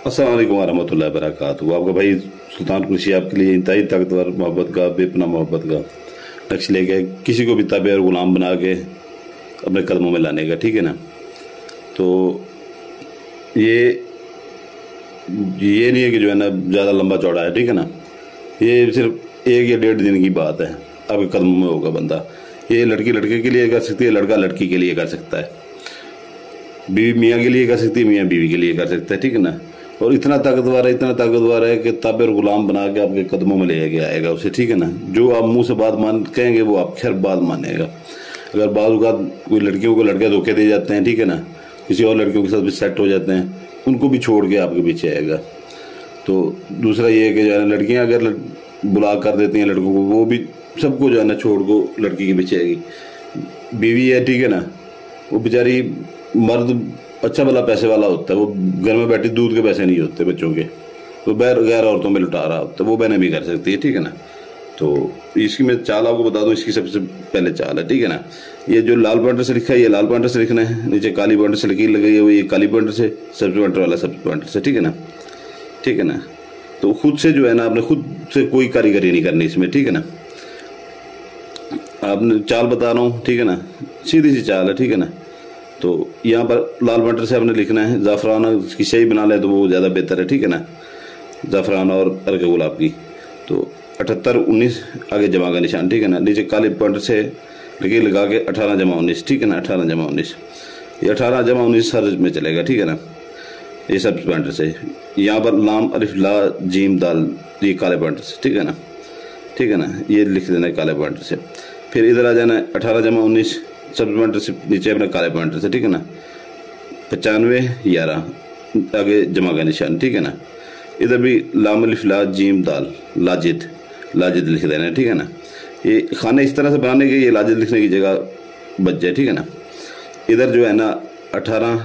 अस्सलाम वालेकुम रहमतुल्लाहि व बरकातहू। आपका भाई सुल्तान कुरैशी आपके लिए इंतहाई ताकतवर मोहब्बत का बेपनाह मोहब्बत का नक्श लेके किसी को भी ताबे और गुलाम बना के अपने कदमों में लाने का, ठीक है ना। तो ये नहीं है कि जो है ना ज़्यादा लंबा चौड़ा है, ठीक है ना। ये सिर्फ 1 या 1.5 दिन की बात है, आपके कदमों में होगा बंदा। ये लड़की लड़के के लिए कर सकती है, लड़का लड़की के लिए कर सकता है, बीवी मियाँ के लिए कर सकती है, मियाँ बीवी के लिए कर सकता है, ठीक है ना। और इतना ताकतवर है कि ताबे और गुलाम बना के आपके कदमों में ले गया आएगा उसे, ठीक है ना। जो आप मुंह से बात मान कहेंगे वो आप खैर बात मानेगा। अगर बाज़ कोई लड़कियों को लड़के धोखे दे जाते हैं, ठीक है ना, किसी और लड़कियों के साथ भी सेट हो जाते हैं, उनको भी छोड़ के आपके पीछे आएगा। तो दूसरा ये है कि जो है ना लड़कियाँ अगर बुला कर देती हैं लड़कों को, वो भी सबको जो है ना छोड़ को लड़की के पीछे आएगी। बीवी है, ठीक है ना, वो बेचारी मर्द अच्छा भला पैसे वाला होता है, वो घर में बैठी दूध के पैसे नहीं होते बच्चों के, तो गैर औरतों में लुटा रहा होता है, वो बहनें भी कर सकती है, ठीक है ना। तो इसकी मैं चाल आपको बता दूं, इसकी सबसे पहले चाल है, ठीक है ना। ये जो लाल पॉइंटर से लिखा है ये लाल पॉइंटर से लिखना है, नीचे काली पॉइंटर से लकीर लगाई है वो ये काली पॉइंटर से, सब्जी पॉइंटर वाला सब्जी पॉइंटर से, ठीक है ना, ठीक है ना। तो खुद से जो है ना आपने खुद से कोई कारीगरी नहीं करनी इसमें, ठीक है ना। आपने चाल बता रहा हूँ, ठीक है ना, सीधी सी चाल है, ठीक है ना। तो यहाँ पर लाल पॉइंटर से आपने लिखना है ज़ाफ़राना की सही बना ले तो वो ज़्यादा बेहतर है, ठीक है ना। ज़ाफ़राना और अर्क गुलाब की, तो 78 19 आगे जमा का निशान, ठीक है ना। नीचे काले पॉइंटर से लकीर लगा के 18 जमा 19, ठीक है ना, 18 जमा 19, ये 18 जमा 19 हर में चलेगा, ठीक है ना। ये सब पॉइंटर से यहाँ पर लाम अलिफ ला जीम दाल ये काले पॉइंटर से, ठीक है ना, ठीक है ना, ये लिख देना है काले पॉइंटर से। फिर इधर आ जाना है 18 जमा 19 सब पॉइंटर से नीचे अपने काले पॉइंटर से, ठीक है ना। 95 11 आगे जमा का निशान, ठीक है ना। इधर भी लाम अलिफ ला जीम दाल लाजिद लिख देना है, ठीक है ना। ये खाने इस तरह से बनाने के ये लाजिद लिखने की जगह बच जाए, ठीक है ना। इधर जो है ना 81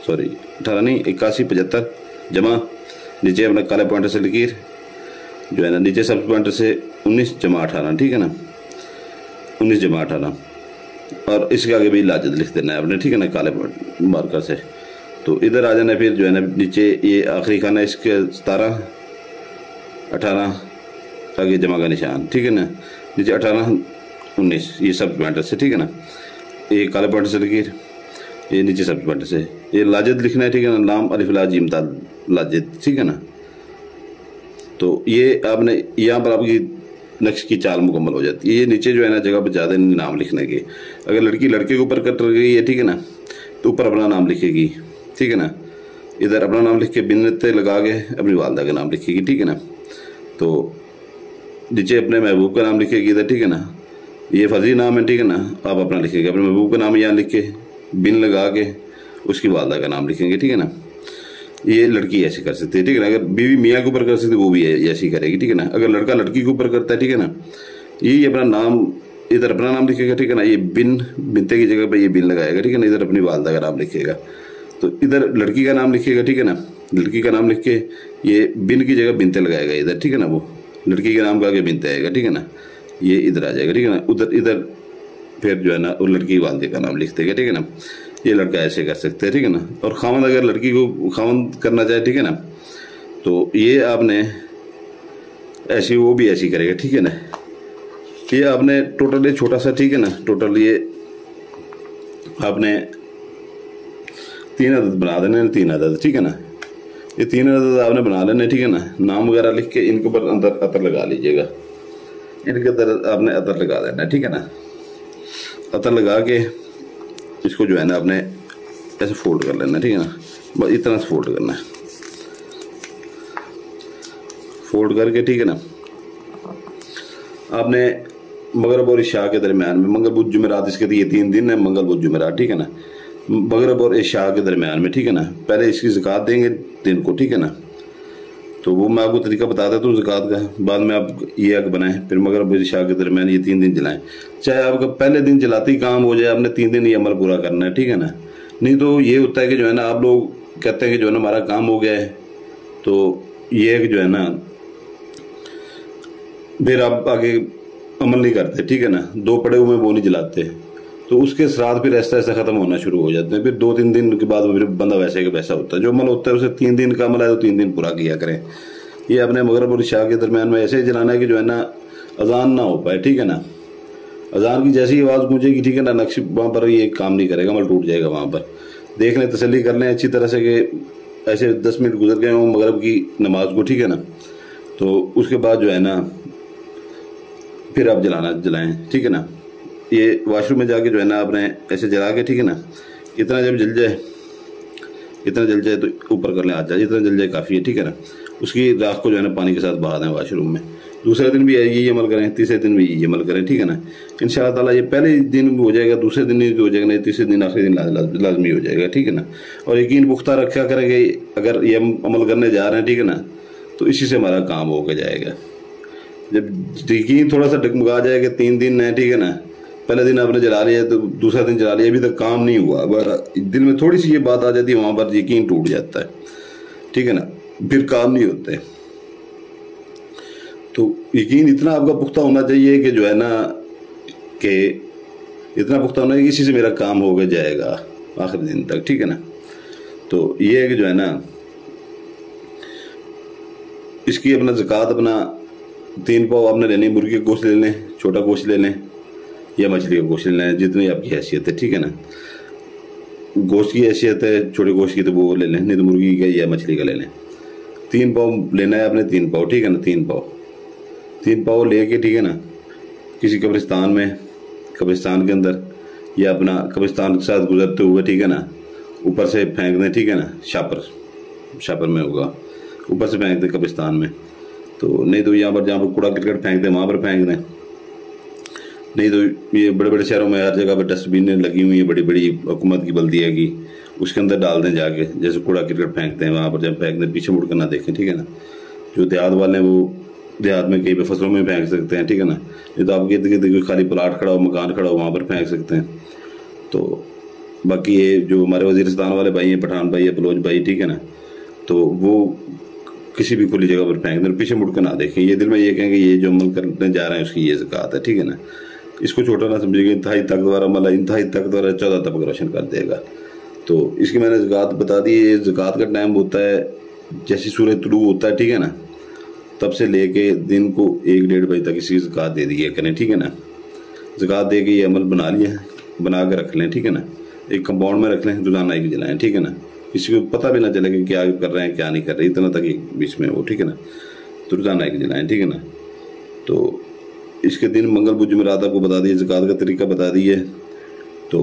75 जमा नीचे अपने काले पॉइंटर से लकीर जो है ना नीचे सब पॉइंटर से 19 जमा 18, ठीक है ना, 19 जमा 18 और इसके आगे भी लाजिद लिख देना है आपने, ठीक है ना, काले मार्कर से। तो इधर आ जाना फिर जो है ना नीचे ये आखिरी खाना इसके 17 18 आगे जमा का निशान, ठीक है ना, नीचे 18 19 ये सब पॉइंटर से, ठीक है ना। ये काले पॉइंटर से लकीर ये नीचे सब पॉइंटर से ये लाजिद लिखना है, ठीक है ना, लाम अलिफ ला जीम दाल लाजिद, ठीक है ना। तो ये आपने यहाँ पर आपकी नक्श की चाल मुकम्मल हो जाती है। ये नीचे जो है ना जगह पर ज़्यादा नाम लिखने के, अगर लड़की लड़के के ऊपर कट रही है, ठीक है ना, तो ऊपर अपना नाम लिखेगी, ठीक है ना। इधर अपना नाम लिख के बिन्नते लगा के अपनी वालदा का नाम लिखेगी, ठीक है ना। तो नीचे अपने महबूब का नाम लिखेगी इधर, ठीक है ना, ये फर्जी नाम है, ठीक है ना, आप अपना लिखेंगे, अपने महबूब का नाम यहाँ लिख के बिन लगा के उसकी वालदा का नाम लिखेंगे, ठीक है ना। ये लड़की ऐसे कर सकती है, ठीक है ना। अगर बीवी मियाँ के ऊपर कर सकती है वो भी ऐसी करेगी, ठीक है ना। अगर लड़का लड़की के ऊपर करता है, ठीक है ना, ये अपना नाम इधर अपना नाम लिखेगा, ठीक है ना, ये बिनते की जगह पे ये बिन लगाएगा, ठीक है ना। इधर अपनी वालदा का नाम लिखेगा, तो इधर लड़की का नाम लिखेगा, ठीक है ना, लड़की का नाम लिख के ये बिन की जगह बिनते लगाएगा इधर, ठीक है ना। वो लड़की के नाम का आगे बिनते आएगा, ठीक है ना, ये इधर आ जाएगा, ठीक है ना। उधर इधर फिर जो है ना वो लड़की वालदे का नाम लिख देगा, ठीक है ना। ये लड़का ऐसे कर सकते हैं, ठीक है ना। और खामद अगर लड़की को खामद करना चाहे, ठीक है ना, तो ये आपने ऐसी वो भी ऐसी करेगा, ठीक है ना। ये आपने टोटल ये छोटा सा, ठीक है ना, टोटल ये आपने 3 अदद बना देने, 3 अदद, ठीक है ना। ये 3 अदद आपने बना लेने, ठीक है ना। नाम वगैरह लिख के इनके ऊपर अंदर अतर लगा लीजिएगा, इनके अंदर आपने अतर लगा देना, ठीक है ना। अतर लगा के इसको जो है ना आपने ऐसे फोल्ड कर लेना, ठीक है ना, बस इतना से फोल्ड करना है, फोल्ड करके, ठीक है ना। आपने मगरब और इशा के दरमियान में, मंगल बुध जुमेरात इसके ये 3 दिन है, मंगल बुध जुमेरात, ठीक है ना, मगरब और इशा के दरमियान में, ठीक है ना, पहले इसकी ज़कात देंगे दिन को, ठीक है ना। तो वो मैं आपको तरीका बता देता हूँ ज़कात का, बाद में आप ये आग बनाएं, फिर मगरब और इशा के दरमियान ये 3 दिन जलाएं। चाहे आपका पहले दिन जलाते ही काम हो जाए, आपने 3 दिन ये अमल पूरा करना है, ठीक है ना। नहीं तो ये होता है कि जो है ना आप लोग कहते हैं कि जो है ना हमारा काम हो गया है, तो ये है कि जो है ना फिर आप आगे अमल नहीं करते, ठीक है ना। 2 पड़े हुए वो नहीं जलाते, तो तो उसके श्राद्ध फिर ऐसा ऐसा खत्म होना शुरू हो जाते हैं। फिर 2-3 दिन के बाद फिर बंदा वैसे का वैसा होता है। जो अमल होता है उसे 3 दिन का अमल है तो 3 दिन पूरा किया करें। ये अपने मगरब और इशा के दरमियान में ऐसे ही जलाना है कि जो है ना अजान ना हो पाए, ठीक है ना। अजान की जैसी आवाज़ गूंजेगी, ठीक है ना, नक्श वहाँ पर ये काम नहीं करेगा, अमल टूट जाएगा। वहाँ पर देख लें, तसल्ली कर लें अच्छी तरह से कि ऐसे 10 मिनट गुजर गए हों मगरब की नमाज को, ठीक है ना। तो उसके बाद जो है ना फिर आप जलाएं, ठीक है ना। ये वाशरूम में जाके जो है ना आपने ऐसे जला के, ठीक है ना, इतना जब जल जाए, इतना जल जाए तो ऊपर कर लें हाथ, इतना जल जाए काफ़ी है, ठीक है ना। उसकी राख को जो है ना पानी के साथ बहा दें वाशरूम में। दूसरे दिन भी यही अमल करें, तीसरे दिन भी यही अमल करें, ठीक है ना। इंशाअल्लाह ताला ये पहले दिन भी हो जाएगा, दूसरे दिन भी हो जाएगा, नहीं तीसरे दिन आखिरी दिन लाजमी हो जाएगा, ठीक है ना। और यकीन पुख्ता रखा करेंगे अगर ये हम अमल करने जा रहे हैं, ठीक है ना, तो इसी से हमारा काम होकर जाएगा। जब यकीन थोड़ा सा डगमगा जाएगा, 3 दिन है, ठीक है ना, पहले दिन आपने जला लिया तो दूसरा दिन जला लिया, अभी तक काम नहीं हुआ, दिल में थोड़ी सी ये बात आ जाती है, वहाँ पर यकीन टूट जाता है, ठीक है ना, फिर काम नहीं होते। तो यकीन इतना आपका पुख्ता होना चाहिए कि जो है ना कि इतना पुख्ता होना चाहिए, इसी से मेरा काम होकर जाएगा आखिरी दिन तक, ठीक है ना। तो ये है कि जो है ना इसकी अपना ज़कात अपना 3 पाव आपने लेनी, मुर्गी का गोश्त ले लें, छोटा गोश्त ले लें या मछली का गोश्त ले लें, जितनी आपकी हैसियत है, ठीक है ना। गोश्त की हैसियत है छोटे गोश्त की तो वो ले लें, नहीं तो मुर्गी का या मछली का ले लें। 3 पाव लेना है आपने, 3 पाव, ठीक है ना। 3 पाव लेके, ठीक है ना, किसी कब्रिस्तान में, कब्रिस्तान के अंदर या अपना कब्रिस्तान के साथ गुजरते हुए, ठीक है ना, ऊपर से फेंक दें, ठीक है ना। शापर में होगा, ऊपर से फेंक दें कब्रिस्तान में। तो नहीं तो यहाँ पर जहाँ पर कूड़ा करकट फेंक दें वहाँ पर फेंक दें, नहीं तो ये बड़े बड़े शहरों में हर जगह पर डस्टबिनें लगी हुई हैं, बड़ी बड़ी हुकूमत की बल्दिया की, उसके अंदर डाल दें जाके। जैसे कूड़ा करकट फेंकते हैं वहाँ पर जब फेंक दें, पीछे मुड़ कर ना देखें, ठीक है ना। जो देहात वाले हैं वो देहात में कहीं पे फसलों में फेंक सकते हैं, ठीक है ना। नहीं तो आप गिरद गिरद कोई खाली प्लाट खड़ा हो, मकान खड़ा हो, वहाँ पर फेंक सकते हैं। तो बाकी ये जो हमारे वजीरिस्तान वाले भाई हैं, पठान भाई है, बलोच भाई, ठीक है ना, तो वो किसी भी खुली जगह पर फेंक दें, पीछे मुड़ कर ना देखें। ये दिल में ये कहेंगे ये जो अमल करने जा रहे हैं उसकी ये ज़कात है, ठीक है ना। इसको छोटा ना समझिएगा, इंतहाई ताकतवर अमल है, इंतहाई ताकतवर 14 तबक रोशन कर देगा। तो इसकी मैंने ज़कात बता दी। ये ज़कात का टाइम होता है जैसे सूरज तुलू होता है, ठीक है ना, तब से लेके दिन को 1-1.5 बजे तक इसकी ज़कात दे दिया करें, ठीक है ना। ज़कात दे के ये अमल बना लिया, बना के रख लें, ठीक है ना। एक कंपाउंड में रख लें, रोज़ाना एक जलाएं, ठीक है ना। किसी को पता भी ना चले कि क्या कर रहे हैं क्या नहीं कर रहे, इतना तक एक बीच में वो, ठीक है ना। तो रोज़ाना एक जलाएं, ठीक है ना। तो इसके दिन मंगल बुध जुमेरात आपको बता दिए, ज़कात का तरीका बता दिए। तो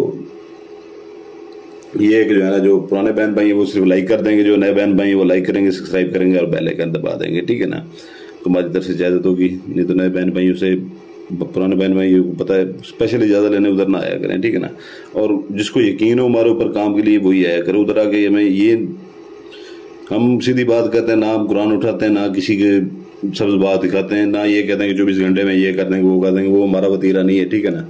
ये है कि जो है ना, जो पुराने बहन भाई हैं वो सिर्फ लाइक कर देंगे, जो नए बहन भाई हैं वो लाइक करेंगे, सब्सक्राइब करेंगे और बेल आइकन दबा देंगे, ठीक है ना। तो हमारी तरफ से इजाज़त होगी, नहीं तो नए बहन भाइयों से, पुराने बहन भाई को पता है स्पेशल इजाज़त लेने उधर ना आया करें, ठीक है ना। और जिसको यकीन हो हमारे ऊपर काम के लिए वही आया करे, उधर आके हमें ये हम सीधी बात करते हैं ना, हम कुरान उठाते हैं ना, किसी के सब्ज़ बात दिखाते हैं ना, ये कहते हैं कि 24 घंटे में ये कर देंगे वो कर देंगे, वो हमारा वतीरा नहीं है, ठीक है ना।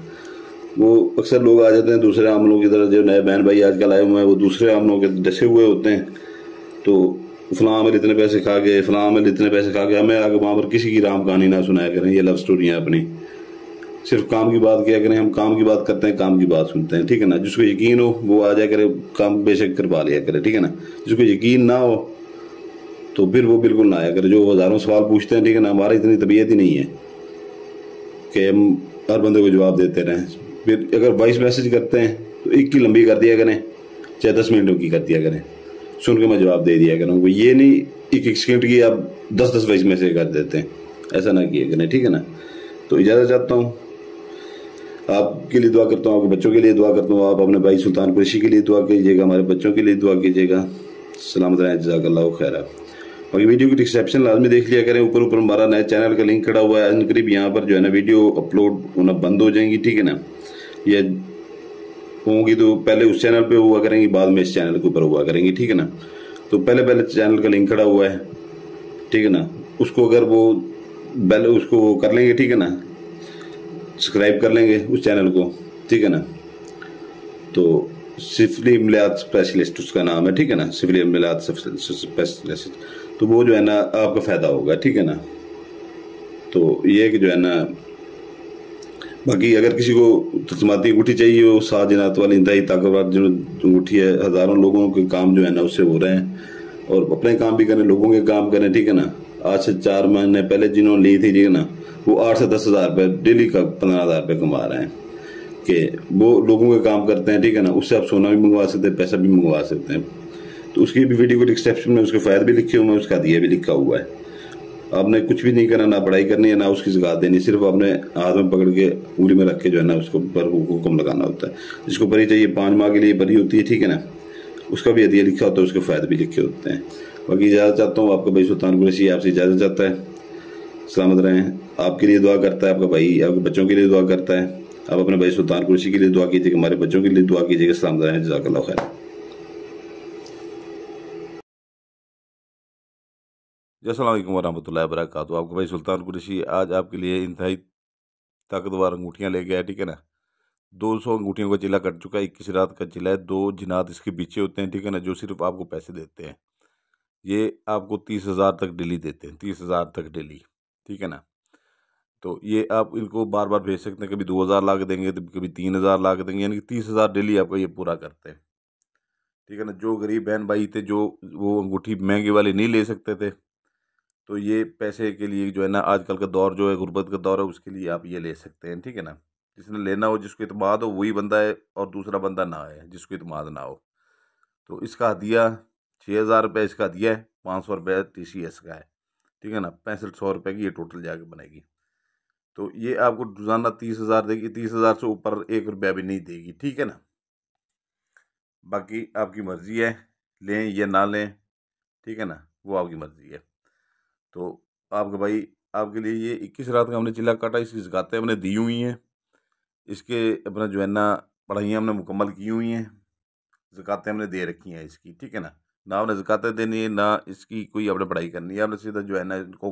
वो अक्सर लोग आ जाते हैं दूसरे आमलों की तरह, जो नए बहन भाई आजकल आए हुए हैं वो दूसरे आमलों के डसे हुए होते हैं। तो फलां आमिर इतने पैसे खा गए, फलां आमिर इतने पैसे खा गए, हमें आगे वहाँ पर किसी की राम कहानी ना सुनाया करें, ये लव स्टोरियाँ अपनी, सिर्फ काम की बात किया करें। हम काम की बात करते हैं, काम की बात सुनते हैं, ठीक है ना। जिसको यकीन हो वो आ जाए करे, काम बेशक करवा लिया करे, ठीक है ना। जिसको यकीन ना हो तो फिर वो बिल्कुल ना आया करे। जो हज़ारों सवाल पूछते हैं, ठीक है ना, हमारा इतनी तबीयत ही नहीं है कि हम हर बंदे को जवाब देते रहें। फिर अगर वॉइस मैसेज करते हैं तो एक की लंबी कर दिया करें, चाहे 10 मिनटों की कर दिया करें, सुन के मैं जवाब दे दिया करूँ। ये नहीं 1-1 सेकंड की आप 10-10 वॉइस मैसेज कर देते हैं, ऐसा ना किया करें, ठीक है ना। तो इजाज़त चाहता हूँ, आपके लिए दुआ करता हूँ, आपके बच्चों के लिए दुआ करता हूँ। आप अपने भाई सुल्तान कुरैशी के लिए दुआ कीजिएगा, हमारे बच्चों के लिए दुआ कीजिएगा। सलामत रहें, जज़ाकल्लाह खैरा। और वीडियो की डिस्क्रिप्शन लाजमी देख लिया करें, ऊपर ऊपर हमारा नए चैनल का लिंक खड़ा हुआ है, अनकरीब यहाँ पर जो है ना वीडियो अपलोड होना बंद हो जाएंगी, ठीक है ना। ये होंगी तो पहले उस चैनल पे हुआ करेंगी, बाद में इस चैनल के ऊपर हुआ करेंगी, ठीक है ना। तो पहले चैनल का लिंक खड़ा हुआ है, ठीक है ना, उसको अगर वो बेल उसको कर लेंगे, ठीक है ना, सब्सक्राइब कर लेंगे उस चैनल को, ठीक है ना। तो सिफली अमलियात स्पेशलिस्ट उसका नाम है, ठीक है ना, सिफली अमलियात स्पेशलिस्ट। तो वो जो है ना आपका फ़ायदा होगा, ठीक है ना। तो ये कि जो है ना बाकी अगर किसी को तस्माती अंगूठी चाहिए हो, 7 जिनात वाली इंतहाई ताकतवर जो अंगूठी है, हज़ारों लोगों के काम जो है ना उससे हो रहे हैं और अपने काम भी करें, लोगों के काम करें, ठीक है ना। आज से 4 महीने पहले जिन्होंने ली थी, ठीक है ना, वो 8 से 10 हज़ार रुपये डेली का 15,000 रुपये कमा रहे हैं कि वो लोगों के काम करते हैं, ठीक है ना। उससे आप सोना भी मंगवा सकते हैं, पैसा भी मंगवा सकते हैं। तो उसकी भी वीडियो को डिस्क्रिप्शन में उसके फ़ायदे भी लिखे हुए हैं, उसका दिया भी लिखा हुआ है। आपने कुछ भी नहीं करना, ना पढ़ाई करनी है ना उसकी ज़कात देनी, सिर्फ आपने हाथ में पकड़ के उंगली में रख के जो है ना उसको पर हुक्म लगाना होता है। जिसको परी चाहिए 5 माह के लिए परी होती है, ठीक है ना, उसका भी हदिया लिखा होता है, उसके फ़ायदे भी लिखे होते हैं। बाकी इजाज़त चाहता हूँ, आपका भाई सुल्तान कुरैशी आपसे इजाज़त चाहता है। सलामत रहें। आपके लिए दुआ करता है, आपका भाई आपके बच्चों के लिए दुआ करता है। आप अपने भाई सुल्तान कुरैशी के लिए दुआ कीजिएगा, हमारे बच्चों के लिए दुआ कीजिएगा। सलामत रहें। जज़ाकल्लाह खैर। अस्सलाम वालेकुम वरहमतुल्लाहि वबरकातुहू। आपका भाई सुल्तान कुरैशी आज आपके लिए इंतहाई ताकतवर अंगूठियाँ लेके आया, ठीक है ना। 200 अंगूठियों का चिल्ला कट चुका है, 21 रात का चिल्ला है। 2 जिनात इसके पीछे होते हैं, ठीक है ना, जो सिर्फ आपको पैसे देते हैं। ये आपको 30,000 तक डेली देते हैं, 30,000 तक डेली, ठीक है ना। तो ये आप इनको बार बार भेज सकते हैं, कभी 2,000 ला के देंगे तो कभी 3,000 ला के देंगे, यानी कि 30,000 डेली आपका ये पूरा करते हैं, ठीक है ना। जो गरीब बहन भाई थे, जो वो अंगूठी महंगी वाली नहीं ले सकते थे, तो ये पैसे के लिए जो है ना, आजकल का दौर जो है, गुर्बत का दौर है, उसके लिए आप ये ले सकते हैं, ठीक है ना। जिसने लेना हो, जिसको इत्मीनान हो, वही बंदा है, और दूसरा बंदा ना है जिसको इत्मीनान ना हो। तो इसका हदिया 6,000 रुपये इसका हदिया है, 500 रुपये TCS का है, ठीक है ना। 6500 रुपये की ये टोटल जाके बनेगी। तो ये आपको रोजाना 30,000 देगी, 30,000 से ऊपर 1 रुपया भी नहीं देगी, ठीक है ना। बाकी आपकी मर्जी है, लें या ना लें, ठीक है ना, वो आपकी मर्जी है। तो आपके भाई आपके लिए ये 21 रात का हमने चिल्ला काटा, इसकी ज़कातें हमने दी हुई हैं, इसके अपना जो है ना पढ़ाइयाँ हमने मुकम्मल की हुई हैं, ज़कातें हमने दे रखी हैं इसकी, ठीक है ना। ना आपने ज़कातें देनी है, ना इसकी कोई आपने पढ़ाई करनी है, आपने सीधा जो है ना इनको